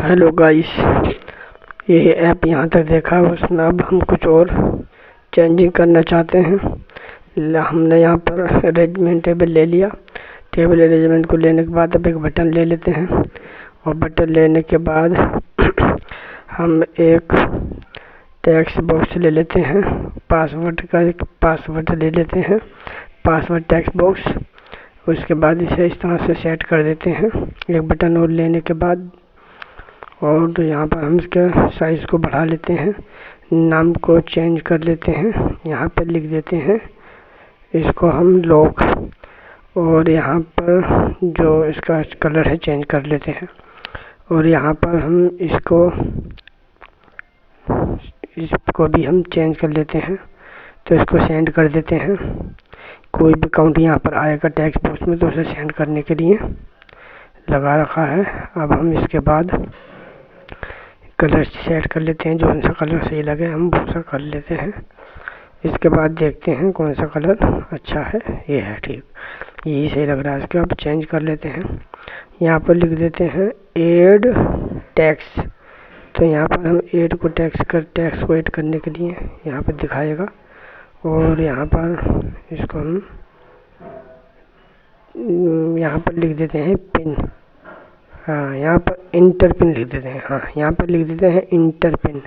Hello guys, ये app यहाँ तक देखा, उसमें अब हम कुछ और चेंजिंग करना चाहते हैं। हमने यहाँ पर अरेंजमेंट टेबल ले लिया। टेबल अरेंजमेंट को लेने के बाद अब एक बटन ले लेते हैं, और बटन लेने के बाद हम एक टेक्स्ट बॉक्स ले लेते हैं। एक पासवर्ड ले लेते हैं, पासवर्ड टेक्स्ट बॉक्स। उसके बाद इसे इस तरह से सेट कर देते हैं एक बटन और लेने के बाद। और तो यहाँ पर हम इसके साइज़ को बढ़ा लेते हैं, नाम को चेंज कर लेते हैं, यहाँ पर लिख देते हैं इसको हम लॉक। और यहाँ पर जो इसका कलर है चेंज कर लेते हैं, और यहाँ पर हम इसको भी हम चेंज कर लेते हैं। तो इसको सेंड कर देते हैं। कोई भी काउंट यहाँ पर आएगा टेक्स्ट बॉक्स में, तो उसे सेंड करने के लिए लगा रखा है। अब हम इसके बाद कलर सेट कर लेते हैं, जो सा कलर सही लगे हम वो सा कर लेते हैं। इसके बाद देखते हैं कौन सा कलर अच्छा है। ये है ठीक, यही सही लग रहा है। इसके अब चेंज कर लेते हैं, यहाँ पर लिख देते हैं ऐड टेक्स्ट। तो यहाँ पर हम ऐड को टेक्स्ट को ऐड करने के लिए यहाँ पर दिखाएगा। और यहाँ पर इसको हम यहाँ पर लिख देते हैं पिन। हाँ, यहाँ पर इंटर पिन लिख देते हैं। हाँ, यहाँ पर लिख देते हैं इंटर पिन,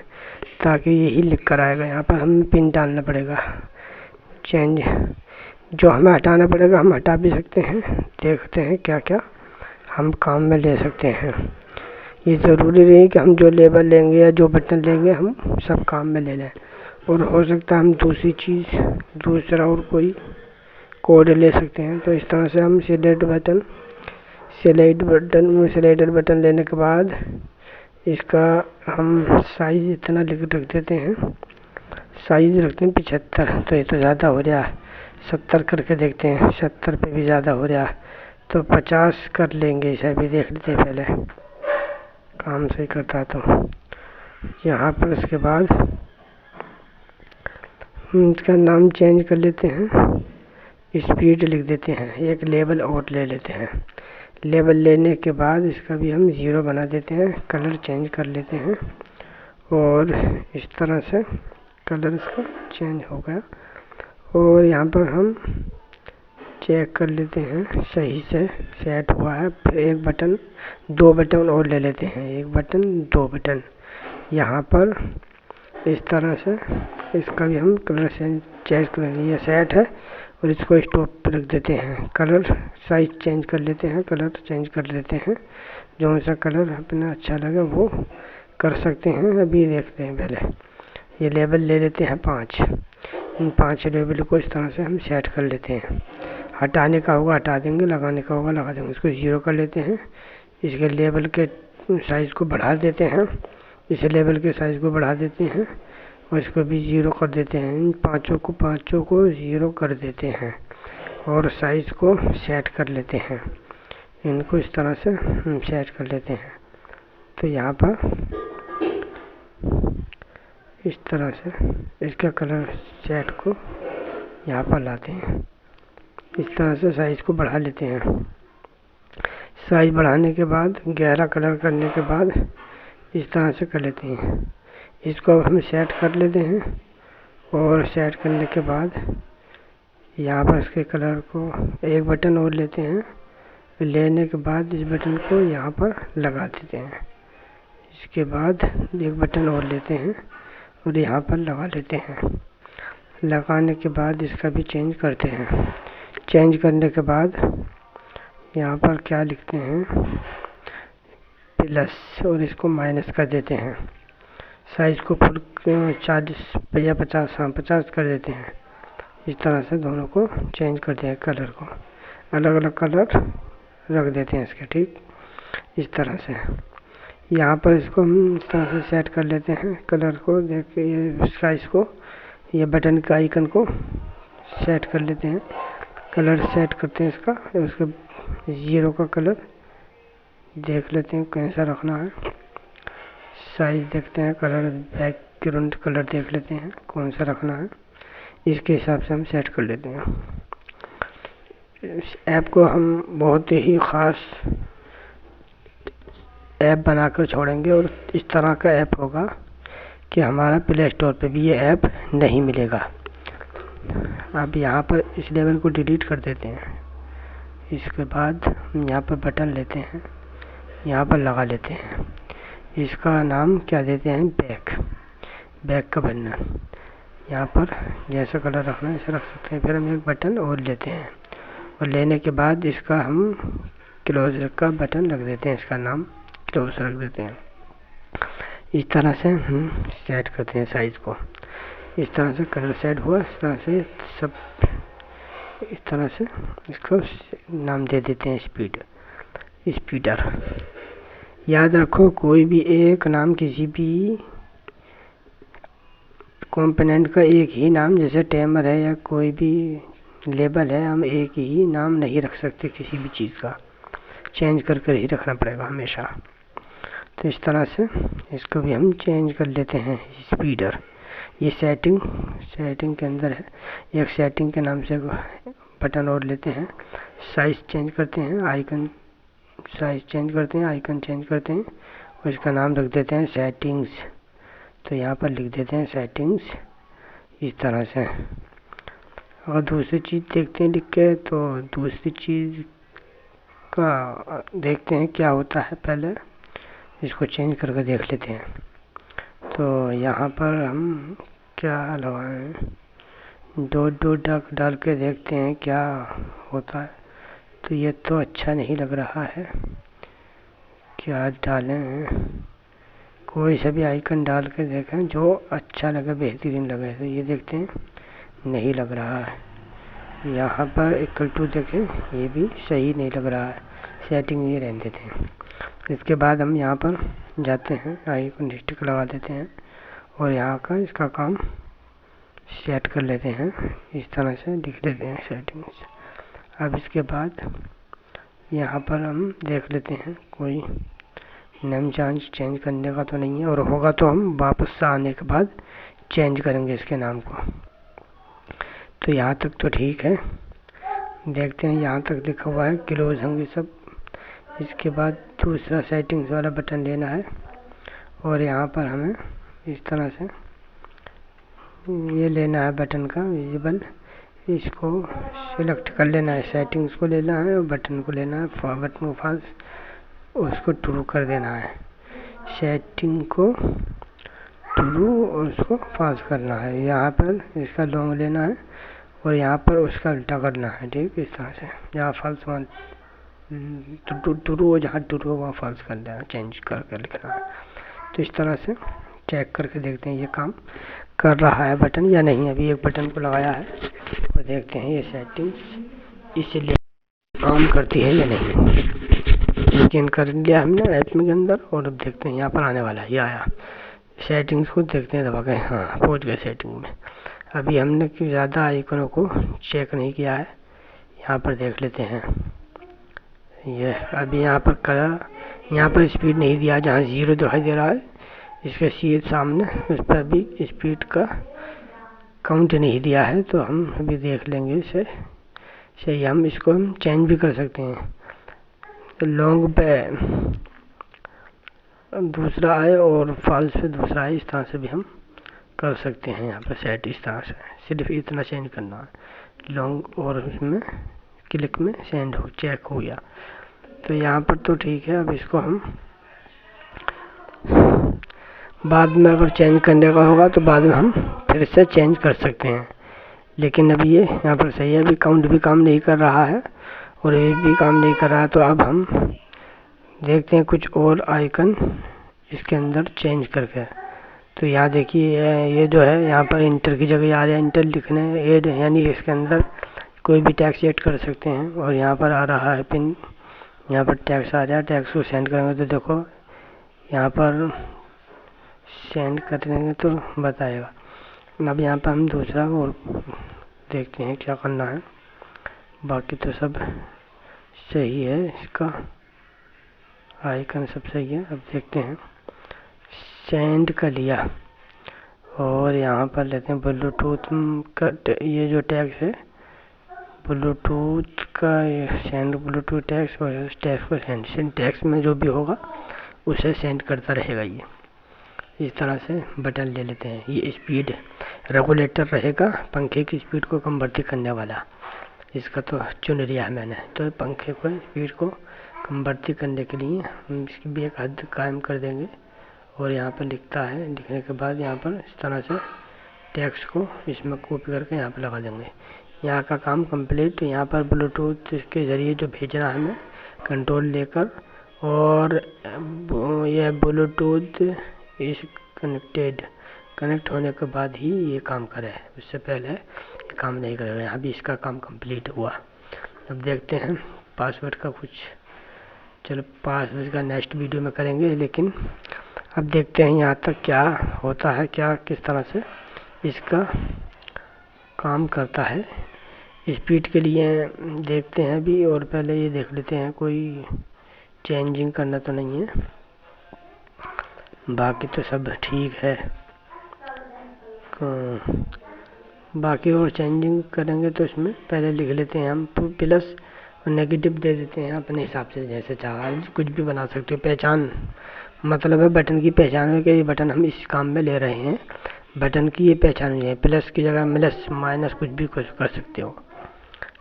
ताकि यही लिख कर आएगा। यहाँ पर हमें पिन डालना पड़ेगा। चेंज जो हमें हटाना पड़ेगा हम हटा भी सकते हैं। देखते हैं क्या क्या हम काम में ले सकते हैं। ये ज़रूरी नहीं कि हम जो लेबल लेंगे या जो बटन लेंगे हम सब काम में ले लें, और हो सकता है हम दूसरा और कोई कोड ले सकते हैं। तो इस तरह से हम सेलेक्टर बटन लेने के बाद इसका हम साइज़ इतना रख देते हैं। साइज़ रखते हैं 75। तो ये तो ज़्यादा हो रहा है, 70 करके देखते हैं। 70 पे भी ज़्यादा हो रहा है, तो 50 कर लेंगे। इसे भी देख लेते हैं पहले, काम सही करता है तो। यहाँ पर इसके बाद हम इसका नाम चेंज कर लेते हैं, स्पीड लिख देते हैं। एक लेबल और ले लेते हैं। लेबल लेने के बाद इसका भी हम 0 बना देते हैं। कलर चेंज कर लेते हैं, और इस तरह से कलर इसका चेंज हो गया। और यहाँ पर हम चेक कर लेते हैं सही से सेट हुआ है। फिर दो बटन और ले लेते हैं, एक बटन दो बटन। यहाँ पर इस तरह से इसका भी हम कलर चेंज करेंगे। ये सेट है, और इसको स्टॉप पर रख देते हैं। कलर साइज चेंज कर लेते हैं, कलर चेंज कर लेते हैं। जो सा कलर अपना अच्छा लगे वो कर सकते हैं। अभी देखते हैं पहले ये लेबल ले लेते हैं 5। इन 5 लेबल को इस तरह से हम सेट कर लेते हैं। हटाने का होगा हटा देंगे, लगाने का होगा लगा देंगे। इसको 0 कर लेते हैं। इसके लेबल के साइज़ को बढ़ा देते हैं, इस लेबल के साइज़ को बढ़ा देते हैं, और इसको भी 0 कर देते हैं। इन पाँचों को 0 कर देते हैं, और साइज़ को सेट कर लेते हैं। इनको इस तरह से हम सेट कर लेते हैं। तो यहाँ पर इस तरह से इसका कलर सेट को यहाँ पर लाते हैं। इस तरह से साइज़ को बढ़ा लेते हैं। साइज़ बढ़ाने के बाद गहरा कलर करने के बाद इस तरह से कर लेते हैं। इसको अब हम सेट कर लेते हैं, और सेट करने के बाद यहाँ पर इसके कलर को एक बटन और लेते हैं। लेने के बाद इस बटन को यहाँ पर लगा देते हैं। इसके बाद एक बटन और लेते हैं और यहाँ पर लगा लेते हैं। लगाने के बाद इसका भी चेंज करते हैं। चेंज करने के बाद यहाँ पर क्या लिखते हैं, प्लस, और इसको माइनस कर देते हैं। साइज़ को फुल 40 या 50 कर देते हैं। इस तरह से दोनों को चेंज कर दिया। कलर को अलग अलग कलर रख देते हैं इसके, ठीक इस तरह से। यहाँ पर इसको हम इस तरह से सेट कर लेते हैं। कलर को देख के ये साइज़ को, ये बटन का आइकन को सेट कर लेते हैं। कलर सेट करते हैं इसका, उसके 0 का कलर देख लेते हैं कैसा रखना है। साइज़ देखते हैं, कलर बैकग्राउंड कलर देख लेते हैं कौन सा रखना है। इसके हिसाब से हम सेट कर लेते हैं। इस ऐप को हम बहुत ही ख़ास ऐप बनाकर छोड़ेंगे और इस तरह का ऐप होगा कि हमारा प्ले स्टोर पे भी ये ऐप नहीं मिलेगा। अब यहाँ पर इस लेवल को डिलीट कर देते हैं। इसके बाद हम यहाँ पर बटन लेते हैं, यहाँ पर लगा लेते हैं। इसका नाम क्या देते हैं, बैक का बटन। यहाँ पर जैसा कलर रखना है ऐसे रख सकते हैं। फिर हम एक बटन और लेते हैं और लेने के बाद इसका हम क्लोज का बटन रख देते हैं, इसका नाम क्लोज रख देते हैं। इस तरह से हम सेट करते हैं साइज को। इस तरह से कलर सेट हुआ, इस तरह से सब, इस तरह से इसको नाम दे देते हैं स्पीडर। याद रखो कोई भी एक नाम, किसी भी कंपोनेंट का एक ही नाम, जैसे टाइमर है या कोई भी लेबल है, हम एक ही नाम नहीं रख सकते, किसी भी चीज़ का चेंज कर कर ही रखना पड़ेगा हमेशा। तो इस तरह से इसको भी हम चेंज कर लेते हैं स्पीडर। ये सेटिंग के अंदर है। एक सेटिंग के नाम से बटन और लेते हैं, साइज चेंज करते हैं, आइकन चेंज करते हैं और इसका नाम रख देते हैं सेटिंग्स। तो यहाँ पर लिख देते हैं सेटिंग्स इस तरह से। और दूसरी चीज़ देखते हैं लिख के, तो दूसरी चीज़ का देखते हैं क्या होता है। पहले इसको चेंज करके देख लेते हैं। तो यहाँ पर हम क्या लगाएं, डॉट डाल के देखते हैं क्या होता है। तो ये तो अच्छा नहीं लग रहा है, क्या डालें, कोई सा भी आइकन डाल के देखें जो अच्छा लगे, बेहतरीन लगे। तो ये देखते हैं नहीं लग रहा है। यहाँ पर इक्वल टू देखें, ये भी सही नहीं लग रहा है, सेटिंग ये रहने देते हैं। इसके बाद हम यहाँ पर जाते हैं, आइकन स्टिक लगा देते हैं और यहाँ का इसका काम सेट कर लेते हैं। इस तरह से लिख देते हैं सेटिंग्स। अब इसके बाद यहाँ पर हम देख लेते हैं कोई नेम चेंज करने का तो नहीं है, और होगा तो हम वापस से आने के बाद चेंज करेंगे इसके नाम को। तो यहाँ तक तो ठीक है, देखते हैं यहाँ तक लिखा हुआ है क्लोज होंगे सब। इसके बाद दूसरा सेटिंग्स वाला बटन लेना है और यहाँ पर हमें इस तरह से ये लेना है बटन का विजिबल, इसको सिलेक्ट कर लेना है, सेटिंग्स को लेना है और बटन को लेना है, बटन को फाल्स, उसको ट्रू कर देना है, सेटिंग को ट्रू और उसको फाल्स करना है। यहाँ पर इसका लॉन्ग लेना है और यहाँ पर उसका उल्टा करना है, ठीक। इस तरह से जहाँ फाल्स वहाँ ट्रू हो, जहाँ ट्रू हो वहाँ फाल्स कर देना, चेंज करके लिखना है। तो इस तरह से चेक करके देखते हैं ये काम कर रहा है बटन या नहीं। अभी एक बटन को लगाया है और देखते हैं ये सेटिंग्स इसलिए काम करती है या नहीं। चेंज कर लिया हमने ऐप में के अंदर और अब देखते हैं यहाँ पर आने वाला है, ये आया। सेटिंग्स को देखते हैं दबा के, हाँ पहुँच गए सेटिंग में। अभी हमने ज़्यादा आइकनों को चेक नहीं किया है, यहाँ पर देख लेते हैं। ये अभी यहाँ पर कलर, यहाँ पर स्पीड नहीं दिया, जहाँ 0 दिखाई दे रहा है इसके सीधे सामने उस पर भी स्पीड का काउंट नहीं दिया है। तो हम अभी देख लेंगे इसे सही। हम इसको हम चेंज भी कर सकते हैं, तो लॉन्ग पे दूसरा आए और फॉल्स पे दूसरा आए, इस तरह से भी हम कर सकते हैं। यहाँ पर सेट इस तरह से, सिर्फ इतना चेंज करना है, लॉन्ग और उसमें क्लिक में सेंड हो, चेक हो गया। तो यहाँ पर तो ठीक है। अब इसको हम बाद में अगर चेंज करने का होगा तो बाद में हम फिर से चेंज कर सकते हैं, लेकिन अभी ये यहाँ पर सही है। अभी काउंट भी काम नहीं कर रहा है और ये भी काम नहीं कर रहा है। तो अब हम देखते हैं कुछ और आइकन इसके अंदर चेंज करके। तो यहाँ देखिए ये जो है यहाँ पर इंटर की जगह आ रहा है, इंटर लिखने ऐड, यानी इसके अंदर कोई भी टैक्स ऐड कर सकते हैं। और यहाँ पर आ रहा है पिन, यहाँ पर टैक्स आ रहा है, टैक्स को सेंड करेंगे तो देखो यहाँ पर सेंड करेंगे तो बताएगा। अब यहाँ पर हम दूसरा और देखते हैं क्या करना है। बाकी तो सब सही है, इसका आइकन सब सही है। अब देखते हैं, सेंड कर लिया और यहाँ पर लेते हैं ब्लूटूथ का, ये जो टैक्स है ब्लूटूथ का, सेंड ब्लूटूथ टैक्स और टैक्स को सेंड टैक्स में जो भी होगा उसे सेंड करता रहेगा। ये इस तरह से बटन ले लेते हैं। ये स्पीड रेगुलेटर रहेगा, पंखे की स्पीड को कन्वर्ट करने वाला। इसका तो चुन लिया है मैंने, तो पंखे को स्पीड को कन्वर्ट करने के लिए हम इसकी भी एक हद कायम कर देंगे। और यहाँ पर लिखता है, लिखने के बाद यहाँ पर इस तरह से टेक्स्ट को इसमें कॉपी करके यहाँ पर लगा देंगे। यहाँ का काम कंप्लीट। यहाँ पर ब्लूटूथ के ज़रिए जो भेजना है हमें कंट्रोल लेकर, और यह ब्लूटूथ इस कनेक्ट होने के बाद ही ये काम करे, उससे पहले ये काम नहीं करेगा। यहाँ भी इसका काम कंप्लीट हुआ। अब देखते हैं पासवर्ड का कुछ, चलो पासवर्ड का नेक्स्ट वीडियो में करेंगे, लेकिन अब देखते हैं यहाँ तक क्या होता है, क्या किस तरह से इसका काम करता है। स्पीड के लिए देखते हैं अभी, और पहले ये देख लेते हैं कोई चेंजिंग करना तो नहीं है, बाकी तो सब ठीक है। बाकी और चेंजिंग करेंगे तो इसमें पहले लिख लेते हैं हम प्लस और नेगेटिव दे देते हैं अपने हिसाब से, जैसे चाहा कुछ भी बना सकते हो। पहचान मतलब है बटन की पहचान है कि ये बटन हम इस काम में ले रहे हैं, बटन की ये पहचान हुई है। प्लस की जगह प्लस माइनस कुछ भी कुछ कर सकते हो।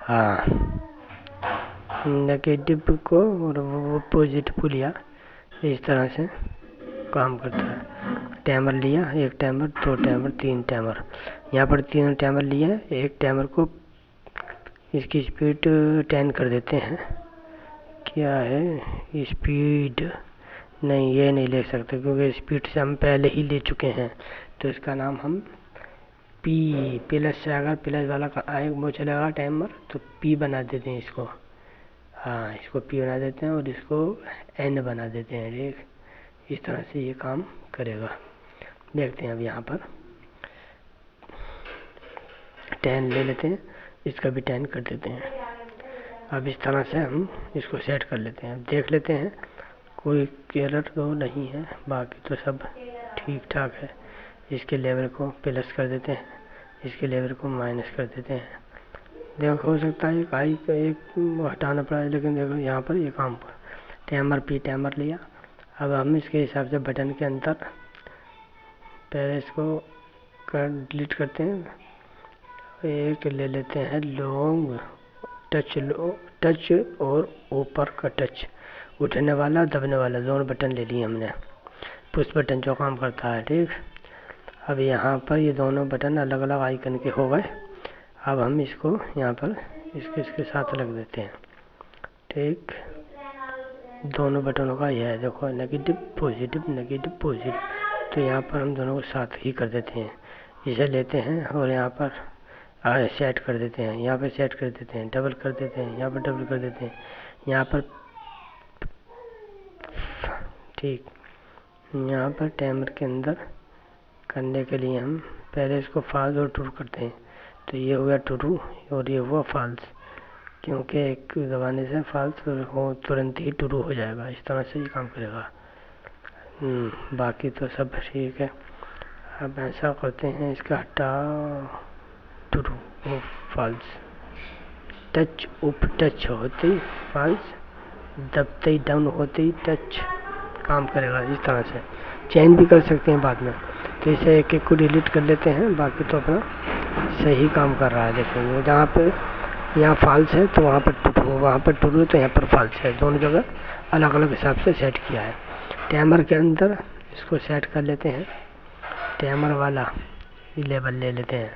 हाँ, नेगेटिव को और वो पॉजिटिव को लिया, इस तरह से काम करता है। टाइमर लिया, एक टाइमर, दो टाइमर, तीन टाइमर, यहाँ पर तीन टाइमर लिया। एक टाइमर को इसकी स्पीड 10 कर देते हैं। क्या है स्पीड, नहीं ये नहीं ले सकते क्योंकि स्पीड से हम पहले ही ले चुके हैं, तो इसका नाम हम पी प्लस से, अगर प्लस वाला आए वो चलेगा टाइमर तो पी बना देते हैं इसको। हाँ, इसको पी बना देते हैं और इसको एन बना देते हैं। ठीक, इस तरह से ये काम करेगा। देखते हैं अब यहाँ पर 10 ले लेते हैं, इसका भी 10 कर देते हैं। अब इस तरह से हम इसको सेट कर लेते हैं। देख लेते हैं कोई एरर तो नहीं है, बाकी तो सब ठीक ठाक है। इसके लेवल को प्लस कर देते हैं, इसके लेवल को माइनस कर देते हैं। देखो हो सकता है एक आई का एक हटाना पड़ा है, लेकिन देखो यहाँ पर ये काम पर टाइमर पी टाइमर लिया। अब हम इसके हिसाब से बटन के अंदर पहले इसको डिलीट करते हैं। एक ले लेते हैं लॉन्ग टच और ऊपर का टच, उठने वाला दबने वाला दोनों बटन ले लिए हमने। पुश बटन जो काम करता है। ठीक, अब यहाँ पर ये दोनों बटन अलग अलग आइकन के हो गए। अब हम इसको यहाँ पर इसके साथ लग देते हैं। ठीक, दोनों बटनों का यह है, देखो नेगेटिव पॉजिटिव। तो यहाँ पर हम दोनों को साथ ही कर देते हैं। इसे लेते हैं और यहाँ पर सेट कर देते हैं, यहाँ पर सेट कर देते हैं, डबल कर देते हैं, यहाँ पर डबल कर देते हैं, यहाँ पर। ठीक, यहाँ पर टाइमर के अंदर करने के लिए हम पहले इसको फॉल्स और ट्रू करते हैं। तो ये हुआ ट्रू और ये हुआ फॉल्स, क्योंकि एक दबाने से फॉल्स हो तुरंत ही ट्रू हो जाएगा। इस तरह से ये काम करेगा। बाकी तो सब ठीक है। अब ऐसा करते हैं, इसका हटाओ, ट्रू और फॉल्स, टच अप टच होते ही फॉल्स, दबते ही डाउन होते ही टच काम करेगा। इस तरह से चेंज भी कर सकते हैं बाद में। तो इसे एक एक को डिलीट कर लेते हैं, बाकी तो अपना सही काम कर रहा है। देखेंगे जहाँ पे यहाँ फॉल्स है तो वहाँ पर ट्रू, वहाँ पर ट्रू तो यहाँ पर फॉल्स है, दोनों जगह अलग अलग हिसाब से सेट किया है। टाइमर के अंदर इसको सेट कर लेते हैं, टाइमर वाला लेवल ले लेते हैं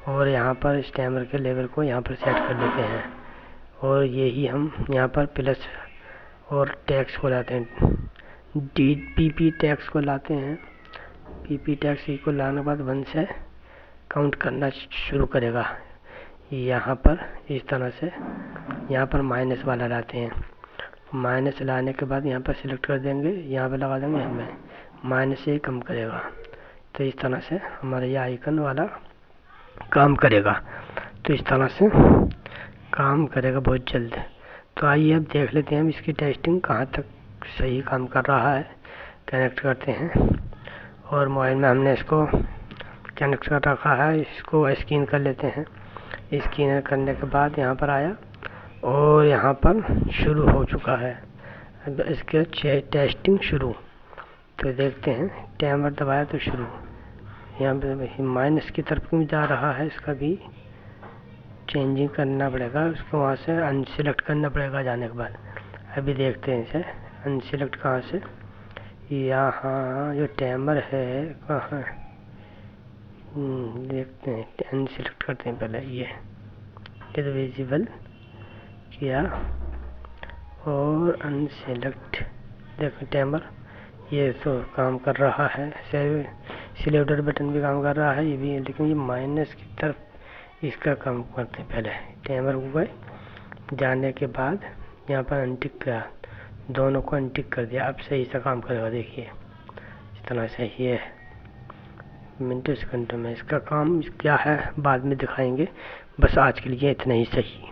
और यहाँ पर इस टाइमर के लेवल को यहाँ पर सेट कर लेते हैं। और यही हम यहाँ पर प्लस और टैक्स को लाते हैं, पी टैक्स को लाते हैं। पी टैक्स को लाने के बाद 1 से काउंट करना शुरू करेगा। यहाँ पर इस तरह से यहाँ पर माइनस वाला लाते हैं। माइनस लाने के बाद यहाँ पर सिलेक्ट कर देंगे, यहाँ पर लगा देंगे, हमें माइनस से ही कम करेगा। तो इस तरह से हमारा ये आइकन वाला काम करेगा। तो इस तरह से काम करेगा बहुत जल्द। तो आइए अब देख लेते हैं हम इसकी टेस्टिंग कहाँ तक सही काम कर रहा है। कनेक्ट करते हैं और मोबाइल में हमने इसको कनेक्ट कर रखा है, इसको स्कैन कर लेते हैं। स्कैन करने के बाद यहाँ पर आया और यहाँ पर शुरू हो चुका है। अब इसके टेस्टिंग शुरू। तो देखते हैं टाइमर दबाया तो शुरू। यहाँ पे माइनस की तरफ क्यों जा रहा है, इसका भी चेंजिंग करना पड़ेगा, उसको वहाँ से अनसिलेक्ट करना पड़ेगा जाने के बाद। अभी देखते हैं इसे अनसिलेक्ट कहाँ से, यहाँ जो टाइमर है कहाँ, देखते हैं अनसिलेक्ट करते हैं पहले। ये तो विजिबल किया और अनसिलेक्ट, देखो टाइमर ये तो काम कर रहा है, सिलेक्टर बटन भी काम कर रहा है ये भी, लेकिन ये माइनस की तरफ इसका काम करते हैं। पहले टाइमर को गए, जाने के बाद यहाँ पर अनटिक किया, दोनों को अनटिक कर दिया, अब सही से काम करेगा। देखिए इस तरह से ये है मिनटों सेकंडों में। इसका काम क्या है बाद में दिखाएंगे, बस आज के लिए इतना ही सही।